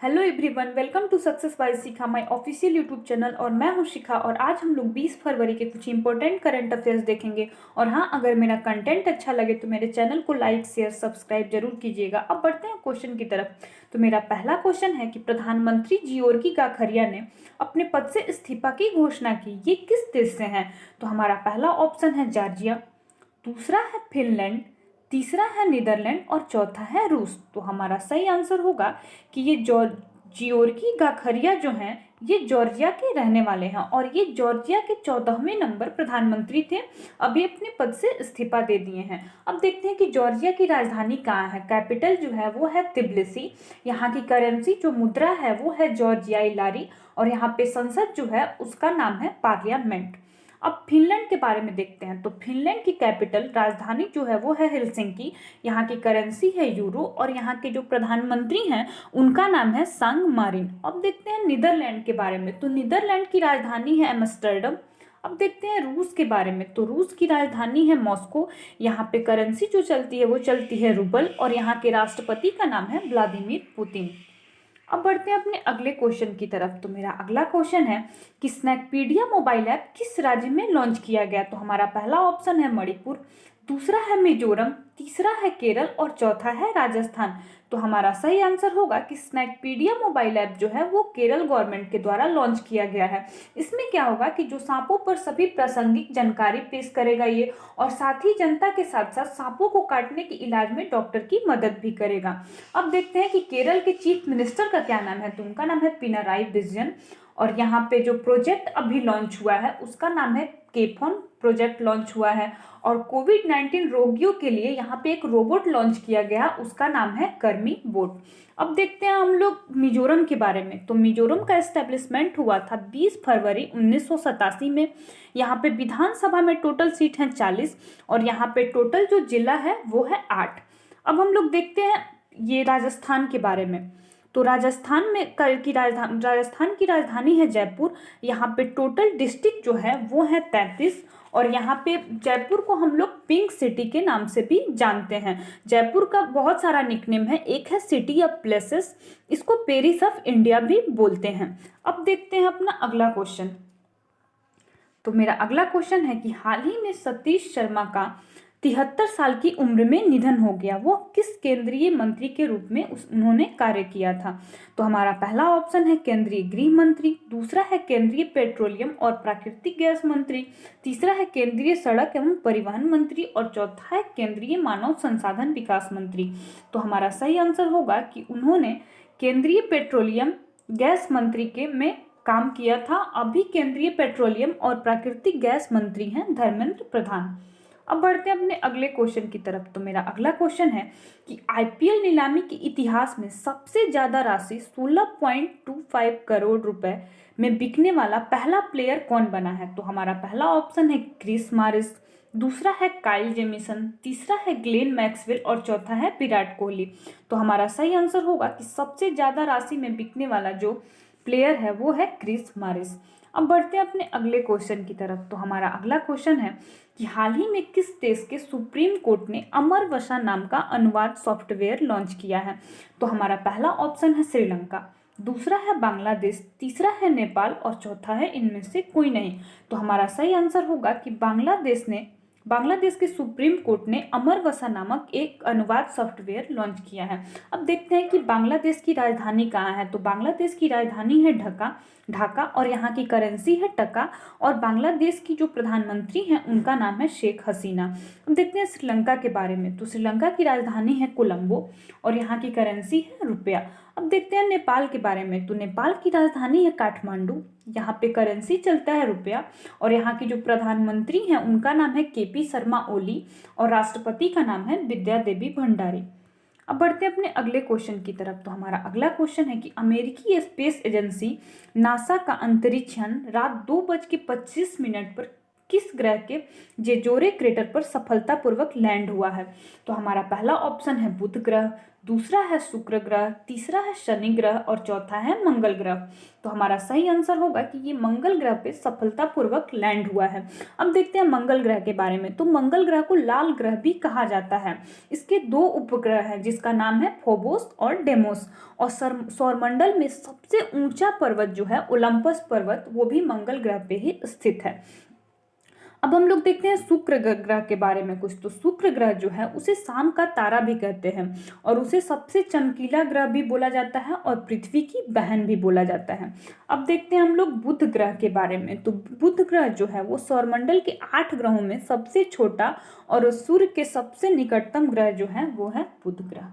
Hello everyone, welcome to success by Shikha, my official YouTube channel. और मैं हूं शिखा और आज हम लोग 20 फरवरी के कुछ इंपॉर्टेंट करंट अफेयर्स देखेंगे। और हाँ, अगर मेरा कंटेंट अच्छा लगे तो मेरे चैनल को लाइक शेयर सब्सक्राइब जरूर कीजिएगा। अब बढ़ते हैं क्वेश्चन की तरफ। तो मेरा पहला क्वेश्चन है कि प्रधानमंत्री जियोर्गी गाखरिया ने अपने पद से इस्तीफा की घोषणा की, ये किस देश से हैं? तो हमारा पहला ऑप्शन है जॉर्जिया, दूसरा है फिनलैंड, तीसरा है नीदरलैंड और चौथा है रूस। तो हमारा सही आंसर होगा कि ये जियोर्गी गाखरिया जो हैं ये जॉर्जिया के रहने वाले हैं और ये जॉर्जिया के 14वें नंबर प्रधानमंत्री थे। अभी अपने पद से इस्तीफा दे दिए हैं। अब देखते हैं कि जॉर्जिया की राजधानी कहाँ है। कैपिटल जो है वो है तिब्लिसी। यहाँ की करेंसी जो मुद्रा है वो है जॉर्जियाई लारी और यहाँ पे संसद जो है उसका नाम है पार्लियामेंट। अब फिनलैंड के बारे में देखते हैं। तो फिनलैंड की कैपिटल राजधानी जो है वो है हेलसिंकी। यहाँ की करेंसी है यूरो और यहाँ के जो प्रधानमंत्री हैं उनका नाम है सांग मारिन। अब देखते हैं नीदरलैंड के बारे में। तो नीदरलैंड की राजधानी है एम्स्टर्डम। अब देखते हैं रूस के बारे में। तो रूस की राजधानी है मॉस्को। यहाँ पे करेंसी जो चलती है वो चलती है रूबल और यहाँ के राष्ट्रपति का नाम है व्लादिमीर पुतिन। अब बढ़ते हैं अपने अगले क्वेश्चन की तरफ। तो मेरा अगला क्वेश्चन है कि स्नैकपीडिया मोबाइल ऐप किस राज्य में लॉन्च किया गया? तो हमारा पहला ऑप्शन है मणिपुर, दूसरा है मिजोरम, तीसरा है केरल और चौथा है राजस्थान। तो हमारा सही आंसर होगा कि स्नैकपीडिया मोबाइल ऐप जो है वो केरल गवर्नमेंट के द्वारा लॉन्च किया गया है। इसमें क्या होगा कि जो सांपों पर सभी प्रासंगिक जानकारी पेश करेगा ये, और साथ ही जनता के साथ साथ सांपों को काटने के इलाज में डॉक्टर की मदद भी करेगा। अब देखते हैं कि केरल के चीफ मिनिस्टर का क्या नाम है। तो उनका नाम है पिनाराई विजयन और यहाँ पे जो प्रोजेक्ट अभी लॉन्च हुआ है उसका नाम है केफोन प्रोजेक्ट लॉन्च हुआ है। और कोविड-19 रोगियों के लिए यहाँ पे एक रोबोट लॉन्च किया गया, उसका नाम है कर्मी बोट। अब देखते हैं हम लोग मिजोरम के बारे में। तो मिजोरम का एस्टेब्लिशमेंट हुआ था 20 फरवरी 1987 में। यहाँ पे विधानसभा में टोटल सीट हैं 40 और यहाँ पे टोटल जो जिला है वो है 8। अब हम लोग देखते हैं ये राजस्थान के बारे में। तो राजस्थान की राजधानी है जयपुर। यहाँ पे टोटल डिस्ट्रिक्ट जो है वो है 33 और यहाँ पे जयपुर को हम लोग पिंक सिटी के नाम से भी जानते हैं। जयपुर का बहुत सारा निकनेम है, एक है सिटी ऑफ प्लेसेस, इसको पेरिस ऑफ इंडिया भी बोलते हैं। अब देखते हैं अपना अगला क्वेश्चन। तो मेरा अगला क्वेश्चन है कि हाल ही में सतीश शर्मा का 73 साल की उम्र में निधन हो गया। वो किस केंद्रीय मंत्री के रूप में उन्होंने कार्य किया था? तो हमारा पहला ऑप्शन है केंद्रीय गृह मंत्री, दूसरा है केंद्रीय पेट्रोलियम और प्राकृतिक गैस मंत्री, तीसरा है केंद्रीय सड़क एवं परिवहन मंत्री और चौथा है केंद्रीय मानव संसाधन विकास मंत्री। तो हमारा सही आंसर होगा कि उन्होंने केंद्रीय पेट्रोलियम गैस मंत्री के में काम किया था। अभी केंद्रीय पेट्रोलियम और प्राकृतिक गैस मंत्री हैं धर्मेंद्र प्रधान। अब बढ़ते हैं अपने अगले क्वेश्चन की तरफ। तो मेरा अगला क्वेश्चन है कि आईपीएल नीलामी के इतिहास में सबसे ज्यादा राशि 16.25 करोड़ रुपए में बिकने वाला पहला प्लेयर कौन बना है? तो हमारा पहला ऑप्शन है क्रिस मॉरिस, दूसरा है काइल जेमिसन, तीसरा है ग्लेन मैक्सवेल और चौथा है विराट कोहली। तो हमारा सही आंसर होगा कि सबसे ज्यादा राशि में बिकने वाला जो प्लेयर है वो है क्रिस मॉरिस। अब बढ़ते हैं अपने अगले क्वेश्चन की तरफ। तो हमारा अगला क्वेश्चन है कि हाल ही में किस देश के सुप्रीम कोर्ट ने अमर वसा नाम का अनुवाद सॉफ्टवेयर लॉन्च किया है? तो हमारा पहला ऑप्शन है श्रीलंका, दूसरा है बांग्लादेश, तीसरा है नेपाल और चौथा है इनमें से कोई नहीं। तो हमारा सही आंसर होगा कि बांग्लादेश के सुप्रीम कोर्ट ने अमर वसा नामक एक अनुवाद सॉफ्टवेयर लॉन्च किया है। अब देखते हैं कि बांग्लादेश की राजधानी कहाँ है। तो बांग्लादेश की राजधानी है ढाका और यहाँ की करेंसी है टका और बांग्लादेश की जो प्रधानमंत्री हैं उनका नाम है शेख हसीना। अब देखते हैं श्रीलंका के बारे में। तो श्रीलंका की राजधानी है कोलंबो और यहाँ की करेंसी है रुपया। अब देखते हैं नेपाल के बारे में। तो नेपाल की राजधानी है काठमांडू, यहाँ पे करेंसी चलता है रुपया और यहाँ की जो प्रधानमंत्री हैं उनका नाम है केपी शर्मा ओली और राष्ट्रपति का नाम है विद्या देवी भंडारी। अब बढ़ते हैं अपने अगले क्वेश्चन की तरफ। तो हमारा अगला क्वेश्चन है कि अमेरिकी स्पेस एजेंसी नासा का अंतरिक्ष यान रात 2:25 पर किस ग्रह के जेजोरे क्रेटर पर सफलतापूर्वक लैंड हुआ है? तो हमारा पहला ऑप्शन है बुध ग्रह, दूसरा है शुक्र ग्रह, तीसरा है शनि ग्रह और चौथा है मंगल ग्रह। तो हमारा सही आंसर होगा कि ये मंगल ग्रह पे सफलतापूर्वक लैंड हुआ है। अब देखते हैं मंगल ग्रह के बारे में। तो मंगल ग्रह को लाल ग्रह भी कहा जाता है। इसके 2 उपग्रह हैं जिसका नाम है फोबोस और डेमोस, और सौरमंडल में सबसे ऊंचा पर्वत जो है ओलंपस पर्वत, वो भी मंगल ग्रह पे ही स्थित है। अब हम लोग देखते हैं शुक्र ग्रह के बारे में कुछ। तो शुक्र ग्रह जो है उसे शाम का तारा भी कहते हैं और उसे सबसे चमकीला ग्रह भी बोला जाता है और पृथ्वी की बहन भी बोला जाता है। अब देखते हैं हम लोग बुध ग्रह के बारे में। तो बुध ग्रह जो है वो सौरमंडल के 8 ग्रहों में सबसे छोटा और सूर्य के सबसे निकटतम ग्रह जो है वो है बुध ग्रह।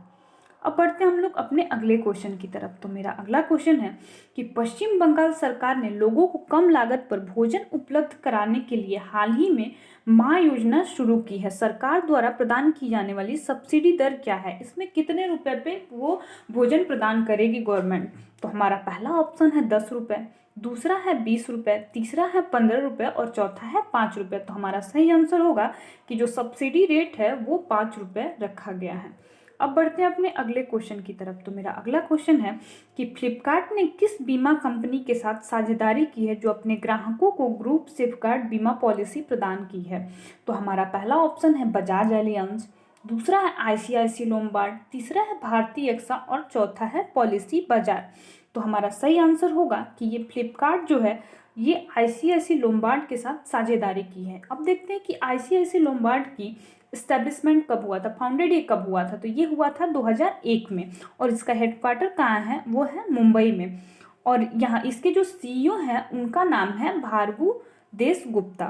अब बढ़ते हैं हम लोग अपने अगले क्वेश्चन की तरफ। तो मेरा अगला क्वेश्चन है कि पश्चिम बंगाल सरकार ने लोगों को कम लागत पर भोजन उपलब्ध कराने के लिए हाल ही में माँ योजना शुरू की है। सरकार द्वारा प्रदान की जाने वाली सब्सिडी दर क्या है? इसमें कितने रुपए पे वो भोजन प्रदान करेगी गवर्नमेंट? तो हमारा पहला ऑप्शन है 10 रुपये, दूसरा है 20 रुपये, तीसरा है 15 रुपये और चौथा है 5 रुपये। तो हमारा सही आंसर होगा कि जो सब्सिडी रेट है वो 5 रुपये रखा गया है। अब बढ़ते हैं अपने अगले क्वेश्चन की तरफ। तो मेरा अगला क्वेश्चन है कि फ्लिपकार्ट ने किस बीमा कंपनी के साथ साझेदारी की है जो अपने ग्राहकों को ग्रुप सेफगार्ड बीमा पॉलिसी प्रदान की है? तो हमारा पहला ऑप्शन है बजाज एलियांज, दूसरा है आईसीआईसी लोम्बार्ड, तीसरा है भारतीय एक्सा और चौथा है पॉलिसी बाजार। तो हमारा सही आंसर होगा कि ये फ्लिपकार्ट जो है ये आईसीआईसी लोम्बार्ड के साथ साझेदारी की है। अब देखते हैं कि आईसीआईसी लोम्बार्ड की इस्टेब्लिशमेंट कब हुआ था, फाउंडेड ये कब हुआ था? तो ये हुआ था 2001 में और इसका हेडक्वार्टर कहाँ है? वो है मुंबई में। और यहाँ इसके जो सीईओ हैं उनका नाम है भार्गव देशगुप्ता।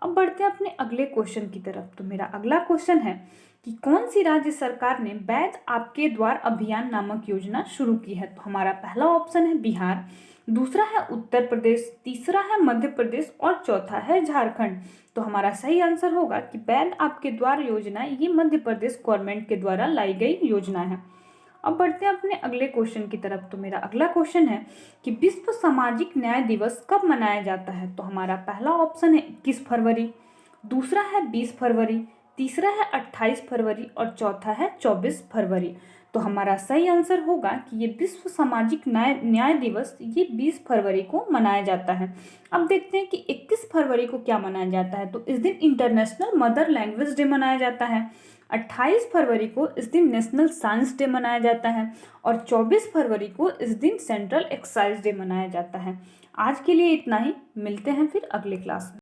अब बढ़ते हैं अपने अगले क्वेश्चन की तरफ। तो मेरा अगला क्वेश्चन है कि कौन सी राज्य सरकार ने वैध आपके द्वार अभियान नामक योजना शुरू की है? तो हमारा पहला ऑप्शन है बिहार, दूसरा है उत्तर प्रदेश, तीसरा है मध्य प्रदेश और चौथा है झारखंड। तो हमारा सही आंसर होगा कि वैध आपके द्वार योजना ये मध्य प्रदेश गवर्नमेंट के द्वारा लाई गई योजना है। अब बढ़ते हैं अपने अगले क्वेश्चन की तरफ। तो मेरा अगला क्वेश्चन है कि विश्व सामाजिक न्याय दिवस कब मनाया जाता है? तो हमारा पहला ऑप्शन है 21 फरवरी, दूसरा है 20 फरवरी, तीसरा है 28 फरवरी और चौथा है 24 फरवरी। तो हमारा सही आंसर होगा कि ये विश्व सामाजिक न्याय दिवस ये 20 फरवरी को मनाया जाता है। अब देखते हैं कि 21 फरवरी को क्या मनाया जाता है। तो इस दिन इंटरनेशनल मदर लैंग्वेज डे मनाया जाता है, 28 फरवरी को इस दिन नेशनल साइंस डे मनाया जाता है और 24 फरवरी को इस दिन सेंट्रल एक्साइज डे मनाया जाता है। आज के लिए इतना ही, मिलते हैं फिर अगले क्लास में।